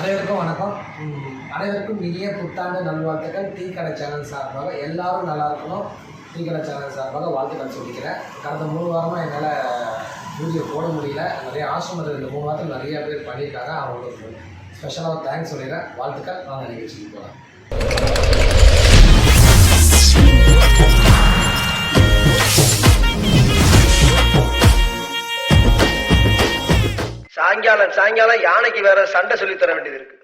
அனைவருக்கும் வணக்கம். அனைவருக்கும் இனிய புத்தாண்டு நல்வாழ்த்துக்கள். டீ கடை சேனல் சார்பாக எல்லாரும் நல்லா இருக்கணும். டீ கடை சேனல் சார்பாக வாழ்த்துக்கள் சொல்லிக்கிறேன். கடந்த 3 வாரமாக என்னால் வீடியோ போட முடியல. நிறைய ஆசிரமத்தில் இந்த 3 வாரத்தில் நிறைய பேர் பண்ணியிருக்காங்க. அவங்களுக்கு ஸ்பெஷலாக தேங்க்ஸ் சொல்லிடுறேன். வாழ்த்துக்கள். நான் நிகழ்ச்சிக்கு போகிறேன். சாயங்காலம் யானைக்கு வேற சண்டை சொல்லி தர வேண்டியது இருக்கு.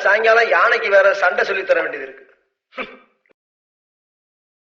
சாயங்காலம் யானைக்கு வேற சண்டை சொல்லி தர வேண்டியது இருக்கு.